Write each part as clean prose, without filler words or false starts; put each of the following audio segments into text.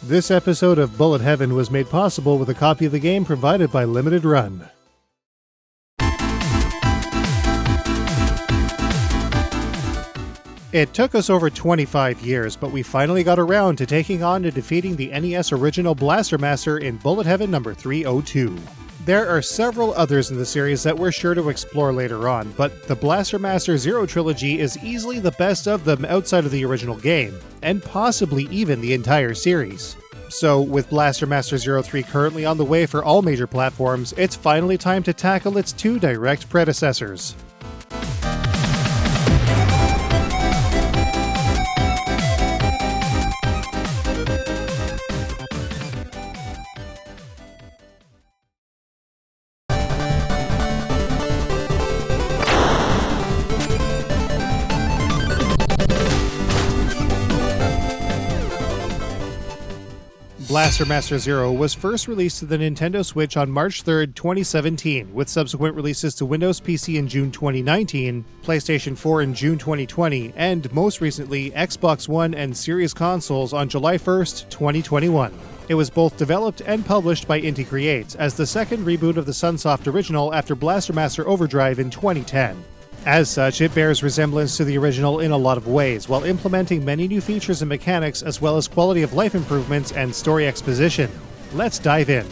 This episode of Bullet Heaven was made possible with a copy of the game provided by Limited Run. It took us over 25 years, but we finally got around to taking on and defeating the NES original Blaster Master in Bullet Heaven number 302. There are several others in the series that we're sure to explore later on, but the Blaster Master Zero Trilogy is easily the best of them outside of the original game, and possibly even the entire series. So, with Blaster Master 03 currently on the way for all major platforms, it's finally time to tackle its two direct predecessors. Blaster Master Zero was first released to the Nintendo Switch on March 3, 2017, with subsequent releases to Windows PC in June 2019, PlayStation 4 in June 2020, and most recently Xbox One and Series consoles on July 1, 2021. It was both developed and published by Inti Creates as the second reboot of the Sunsoft original after Blaster Master Overdrive in 2010. As such, it bears resemblance to the original in a lot of ways, while implementing many new features and mechanics as well as quality of life improvements and story exposition. Let's dive in.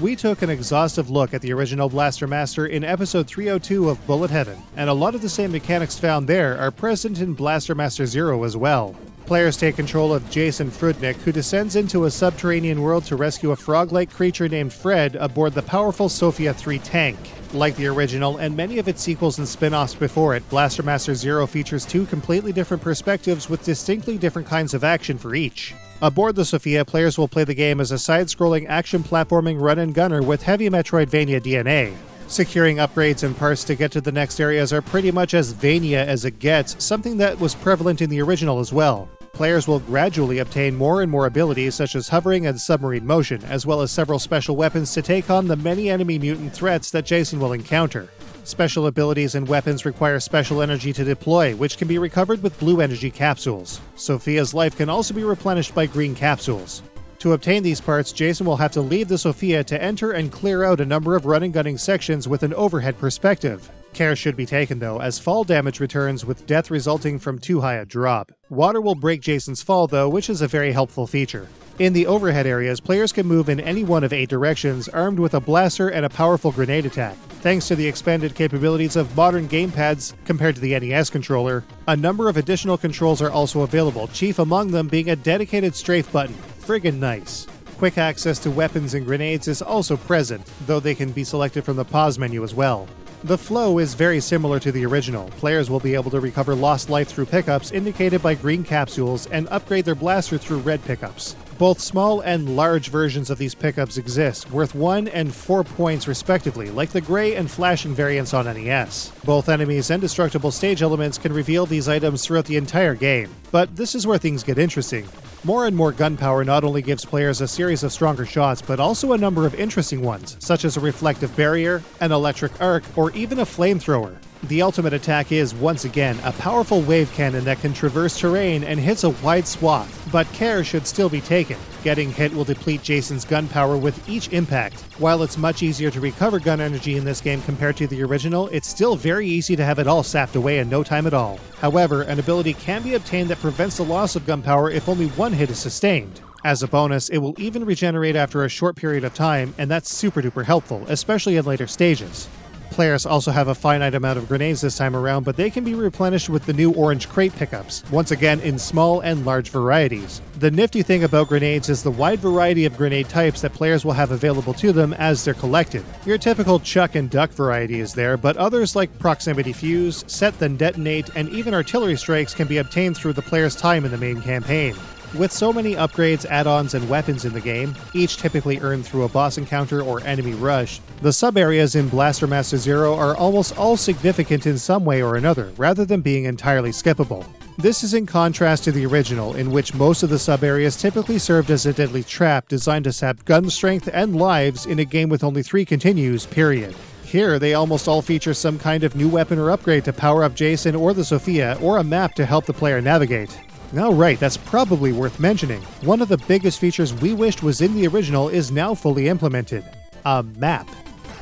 We took an exhaustive look at the original Blaster Master in episode 302 of Bullet Heaven, and a lot of the same mechanics found there are present in Blaster Master Zero as well. Players take control of Jason Frudnick, who descends into a subterranean world to rescue a frog-like creature named Fred aboard the powerful Sophia 3 tank. Like the original and many of its sequels and spin-offs before it, Blaster Master Zero features two completely different perspectives with distinctly different kinds of action for each. Aboard the Sophia, players will play the game as a side-scrolling action platforming run-and-gunner with heavy Metroidvania DNA. Securing upgrades and parts to get to the next areas are pretty much as Vania as it gets, something that was prevalent in the original as well. Players will gradually obtain more and more abilities such as hovering and submarine motion, as well as several special weapons to take on the many enemy mutant threats that Jason will encounter. Special abilities and weapons require special energy to deploy, which can be recovered with blue energy capsules. Sophia's life can also be replenished by green capsules. To obtain these parts, Jason will have to leave the Sophia to enter and clear out a number of run and gunning sections with an overhead perspective. Care should be taken though, as fall damage returns with death resulting from too high a drop. Water will break Jason's fall though, which is a very helpful feature. In the overhead areas, players can move in any one of 8 directions, armed with a blaster and a powerful grenade attack. Thanks to the expanded capabilities of modern gamepads compared to the NES controller, a number of additional controls are also available, chief among them being a dedicated strafe button. Friggin' nice. Quick access to weapons and grenades is also present, though they can be selected from the pause menu as well. The flow is very similar to the original. Players will be able to recover lost life through pickups indicated by green capsules and upgrade their blaster through red pickups. Both small and large versions of these pickups exist, worth 1 and 4 points respectively, like the gray and flashing variants on NES. Both enemies and destructible stage elements can reveal these items throughout the entire game. But this is where things get interesting. More and more gunpowder not only gives players a series of stronger shots, but also a number of interesting ones, such as a reflective barrier, an electric arc, or even a flamethrower. The ultimate attack is, once again, a powerful wave cannon that can traverse terrain and hits a wide swath, but care should still be taken. Getting hit will deplete Jason's gunpowder with each impact. While it's much easier to recover gun energy in this game compared to the original, it's still very easy to have it all sapped away in no time at all. However, an ability can be obtained that prevents the loss of gunpowder if only one hit is sustained. As a bonus, it will even regenerate after a short period of time, and that's super duper helpful, especially in later stages. Players also have a finite amount of grenades this time around, but they can be replenished with the new orange crate pickups, once again in small and large varieties. The nifty thing about grenades is the wide variety of grenade types that players will have available to them as they're collected. Your typical chuck and duck variety is there, but others like proximity fuse, set then detonate, and even artillery strikes can be obtained through the player's time in the main campaign. With so many upgrades, add-ons, and weapons in the game, each typically earned through a boss encounter or enemy rush, the sub-areas in Blaster Master Zero are almost all significant in some way or another, rather than being entirely skippable. This is in contrast to the original, in which most of the sub-areas typically served as a deadly trap designed to sap gun strength and lives in a game with only 3 continues, period. Here, they almost all feature some kind of new weapon or upgrade to power up Jason or the Sophia, or a map to help the player navigate. Oh right, that's probably worth mentioning. One of the biggest features we wished was in the original is now fully implemented. A map.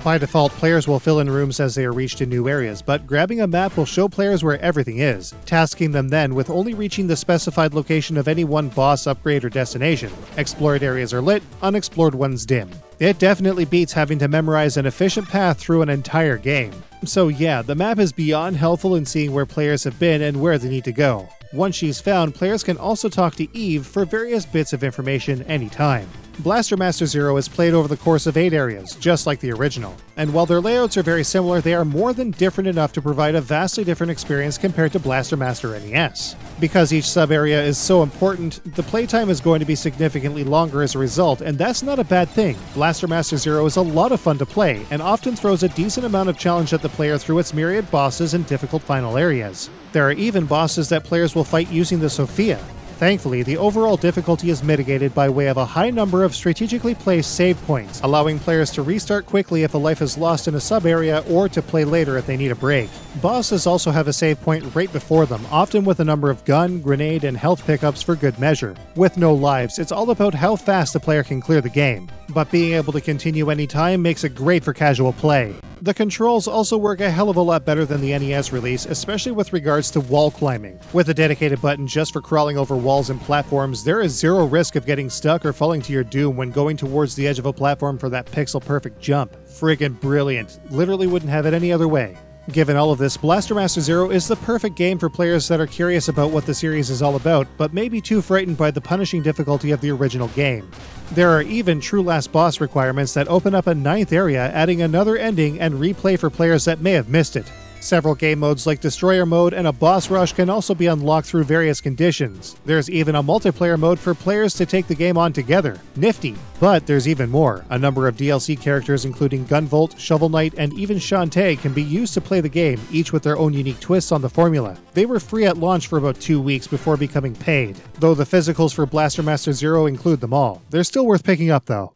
By default, players will fill in rooms as they are reached in new areas, but grabbing a map will show players where everything is, tasking them then with only reaching the specified location of any one boss, upgrade, or destination. Explored areas are lit, unexplored ones dim. It definitely beats having to memorize an efficient path through an entire game. So yeah, the map is beyond helpful in seeing where players have been and where they need to go. Once she's found, players can also talk to Eve for various bits of information anytime. Blaster Master Zero is played over the course of 8 areas, just like the original. And while their layouts are very similar, they are more than different enough to provide a vastly different experience compared to Blaster Master NES. Because each sub-area is so important, the playtime is going to be significantly longer as a result, and that's not a bad thing. Blaster Master Zero is a lot of fun to play, and often throws a decent amount of challenge at the player through its myriad bosses and difficult final areas. There are even bosses that players will fight using the Sophia. Thankfully, the overall difficulty is mitigated by way of a high number of strategically placed save points, allowing players to restart quickly if a life is lost in a sub-area or to play later if they need a break. Bosses also have a save point right before them, often with a number of gun, grenade, and health pickups for good measure. With no lives, it's all about how fast the player can clear the game, but being able to continue anytime makes it great for casual play. The controls also work a hell of a lot better than the NES release, especially with regards to wall climbing. With a dedicated button just for crawling over walls and platforms, there is zero risk of getting stuck or falling to your doom when going towards the edge of a platform for that pixel-perfect jump. Friggin' brilliant. Literally wouldn't have it any other way. Given all of this, Blaster Master Zero is the perfect game for players that are curious about what the series is all about, but may be too frightened by the punishing difficulty of the original game. There are even true last boss requirements that open up a 9th area, adding another ending and replay for players that may have missed it. Several game modes like Destroyer Mode and a Boss Rush can also be unlocked through various conditions. There's even a multiplayer mode for players to take the game on together. Nifty! But there's even more. A number of DLC characters including Gunvolt, Shovel Knight, and even Shantae can be used to play the game, each with their own unique twists on the formula. They were free at launch for about 2 weeks before becoming paid, though the physicals for Blaster Master Zero include them all. They're still worth picking up though.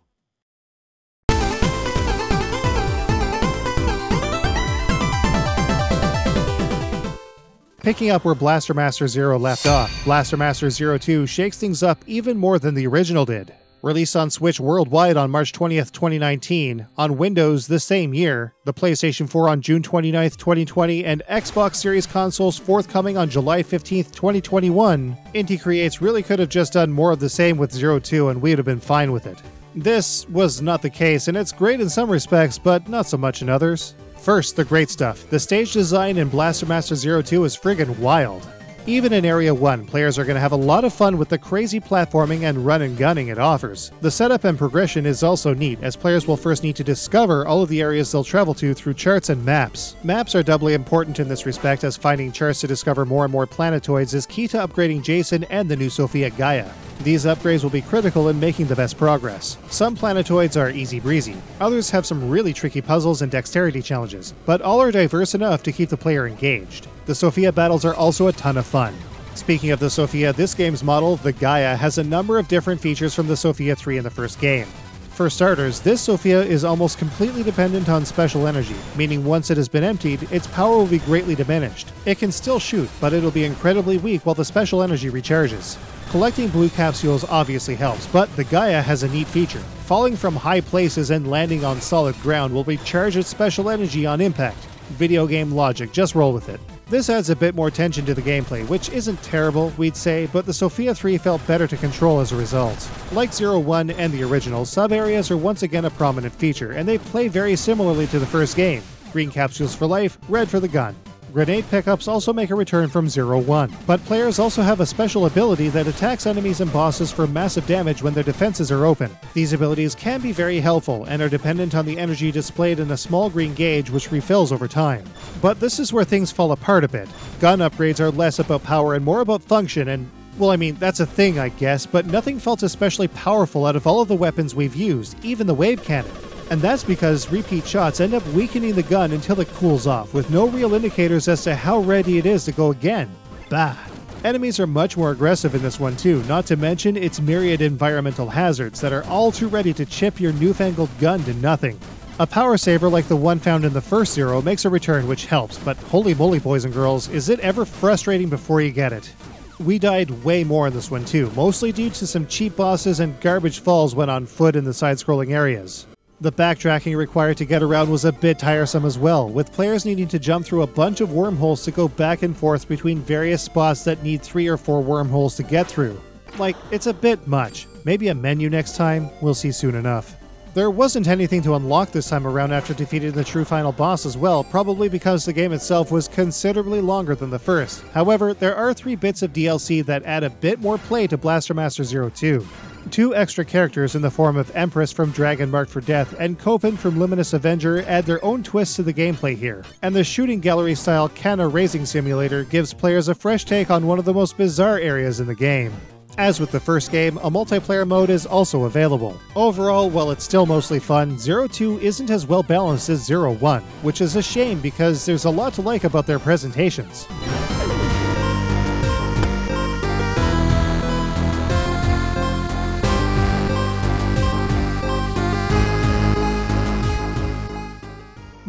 Picking up where Blaster Master Zero left off, Blaster Master Zero 2 shakes things up even more than the original did. Released on Switch worldwide on March 20th, 2019, on Windows the same year, the PlayStation 4 on June 29th, 2020, and Xbox Series consoles forthcoming on July 15th, 2021, Inti Creates really could have just done more of the same with Zero 2 and we'd have been fine with it. This was not the case, and it's great in some respects, but not so much in others. First, the great stuff. The stage design in Blaster Master Zero 2 is friggin' wild. Even in Area 1, players are going to have a lot of fun with the crazy platforming and run and gunning it offers. The setup and progression is also neat, as players will first need to discover all of the areas they'll travel to through charts and maps. Maps are doubly important in this respect, as finding charts to discover more and more planetoids is key to upgrading Jason and the new Sophia Gaia. These upgrades will be critical in making the best progress. Some planetoids are easy breezy, others have some really tricky puzzles and dexterity challenges, but all are diverse enough to keep the player engaged. The Sophia battles are also a ton of fun. Speaking of the Sophia, this game's model, the Gaia, has a number of different features from the Sophia 3 in the first game. For starters, this Sophia is almost completely dependent on special energy, meaning once it has been emptied, its power will be greatly diminished. It can still shoot, but it'll be incredibly weak while the special energy recharges. Collecting blue capsules obviously helps, but the Gaia has a neat feature. Falling from high places and landing on solid ground will recharge its special energy on impact. Video game logic, just roll with it. This adds a bit more tension to the gameplay, which isn't terrible, we'd say, but the Sophia 3 felt better to control as a result. Like Zero 1 and the original, sub-areas are once again a prominent feature, and they play very similarly to the first game. Green capsules for life, red for the gun. Grenade pickups also make a return from Zero 1, but players also have a special ability that attacks enemies and bosses for massive damage when their defenses are open. These abilities can be very helpful and are dependent on the energy displayed in a small green gauge which refills over time. But this is where things fall apart a bit. Gun upgrades are less about power and more about function, and well, I mean, that's a thing, I guess, but nothing felt especially powerful out of all of the weapons we've used, even the wave cannon. And that's because repeat shots end up weakening the gun until it cools off, with no real indicators as to how ready it is to go again. Bah! Enemies are much more aggressive in this one too, not to mention its myriad environmental hazards that are all too ready to chip your newfangled gun to nothing. A power saber like the one found in the first Zero makes a return, which helps, but holy moly, boys and girls, is it ever frustrating before you get it. We died way more in this one too, mostly due to some cheap bosses and garbage falls when on foot in the side-scrolling areas. The backtracking required to get around was a bit tiresome as well, with players needing to jump through a bunch of wormholes to go back and forth between various spots that need 3 or 4 wormholes to get through. Like, it's a bit much. Maybe a menu next time? We'll see soon enough. There wasn't anything to unlock this time around after defeating the true final boss as well, probably because the game itself was considerably longer than the first. However, there are 3 bits of DLC that add a bit more play to Blastermaster Zero 2. 2 extra characters in the form of Empress from Dragon Marked for Death and Copen from Luminous Avenger add their own twists to the gameplay here, and the shooting gallery style Kana Racing Simulator gives players a fresh take on one of the most bizarre areas in the game. As with the first game, a multiplayer mode is also available. Overall, while it's still mostly fun, Zero 2 isn't as well balanced as Zero 1, which is a shame because there's a lot to like about their presentations.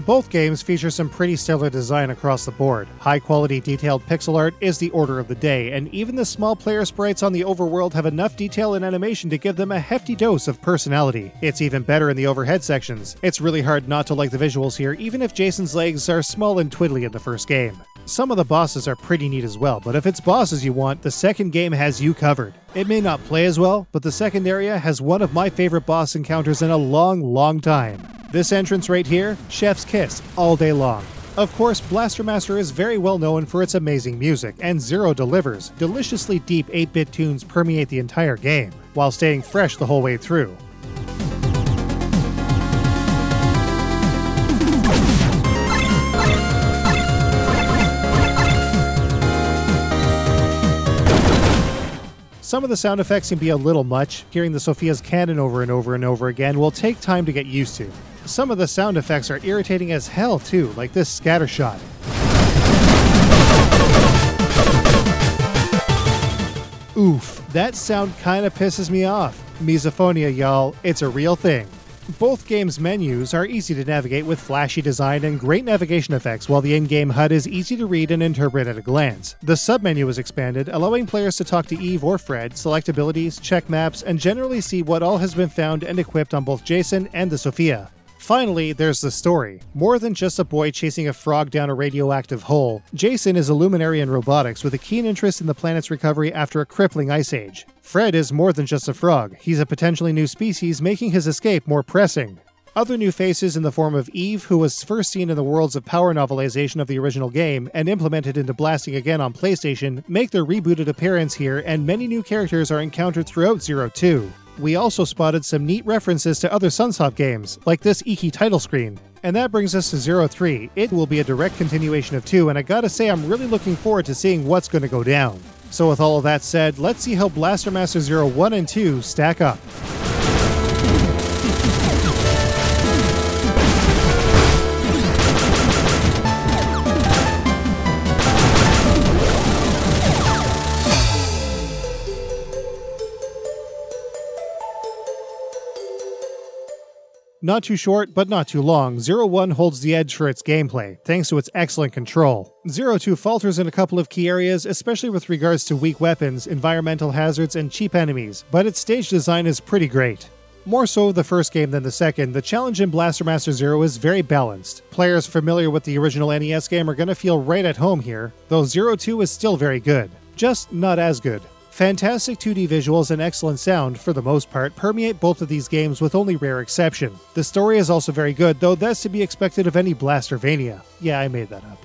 Both games feature some pretty stellar design across the board. High-quality detailed pixel art is the order of the day, and even the small player sprites on the overworld have enough detail and animation to give them a hefty dose of personality. It's even better in the overhead sections. It's really hard not to like the visuals here, even if Jason's legs are small and twiddly in the first game. Some of the bosses are pretty neat as well, but if it's bosses you want, the second game has you covered. It may not play as well, but the second area has one of my favorite boss encounters in a long time. This entrance right here, Chef's Kiss, all day long. Of course, Blastermaster is very well known for its amazing music, and Zero delivers. Deliciously deep 8-bit tunes permeate the entire game, while staying fresh the whole way through. Some of the sound effects can be a little much. Hearing the Sophia's cannon over and over and over again will take time to get used to. Some of the sound effects are irritating as hell too, like this scatter shot. Oof, that sound kinda pisses me off. Misophonia, y'all, it's a real thing. Both games' menus are easy to navigate with flashy design and great navigation effects, while the in-game HUD is easy to read and interpret at a glance. The submenu is expanded, allowing players to talk to Eve or Fred, select abilities, check maps, and generally see what all has been found and equipped on both Jason and the Sophia. Finally, there's the story. More than just a boy chasing a frog down a radioactive hole, Jason is a luminary in robotics with a keen interest in the planet's recovery after a crippling ice age. Fred is more than just a frog. He's a potentially new species, making his escape more pressing. Other new faces in the form of Eve, who was first seen in the Worlds of Power novelization of the original game and implemented into Blasting Again on PlayStation, make their rebooted appearance here, and many new characters are encountered throughout Zero 2. We also spotted some neat references to other Sunsoft games, like this Iki title screen. And that brings us to Zero 3. It will be a direct continuation of 2, and I gotta say I'm really looking forward to seeing what's gonna go down. So with all of that said, let's see how Blastermaster Zero 1 and 2 stack up. Not too short, but not too long, Zero 1 holds the edge for its gameplay, thanks to its excellent control. Zero 2 falters in a couple of key areas, especially with regards to weak weapons, environmental hazards, and cheap enemies, but its stage design is pretty great. More so the first game than the second, the challenge in Blastermaster Zero is very balanced. Players familiar with the original NES game are gonna feel right at home here, though Zero 2 is still very good. Just not as good. Fantastic 2D visuals and excellent sound, for the most part, permeate both of these games with only rare exception. The story is also very good, though that's to be expected of any Blastervania. Yeah, I made that up.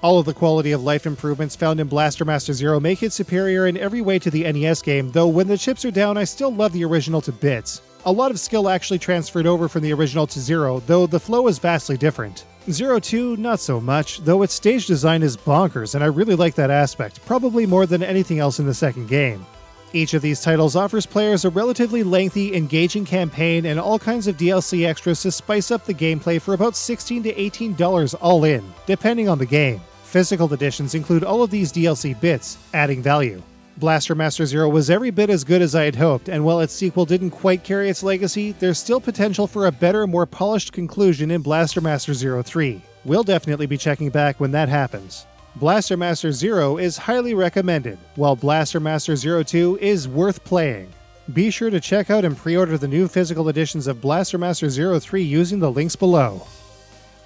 All of the quality of life improvements found in Blastermaster Zero make it superior in every way to the NES game, though when the chips are down I still love the original to bits. A lot of skill actually transferred over from the original to Zero, though the flow is vastly different. Zero 2, not so much, though its stage design is bonkers and I really like that aspect, probably more than anything else in the second game. Each of these titles offers players a relatively lengthy, engaging campaign and all kinds of DLC extras to spice up the gameplay for about $16 to $18 all in, depending on the game. Physical editions include all of these DLC bits, adding value. Blaster Master Zero was every bit as good as I had hoped, and while its sequel didn't quite carry its legacy, there's still potential for a better, more polished conclusion in Blaster Master Zero 3. We'll definitely be checking back when that happens. Blaster Master Zero is highly recommended, while Blaster Master Zero 2 is worth playing. Be sure to check out and pre-order the new physical editions of Blaster Master Zero 3 using the links below.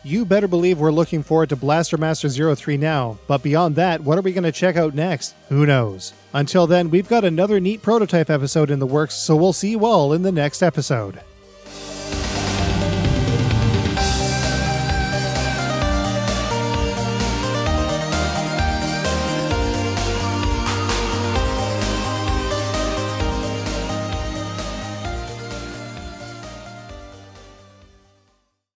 You better believe we're looking forward to Blaster Master Zero 3 now, but beyond that, what are we going to check out next? Who knows? Until then, we've got another neat prototype episode in the works, so we'll see you all in the next episode.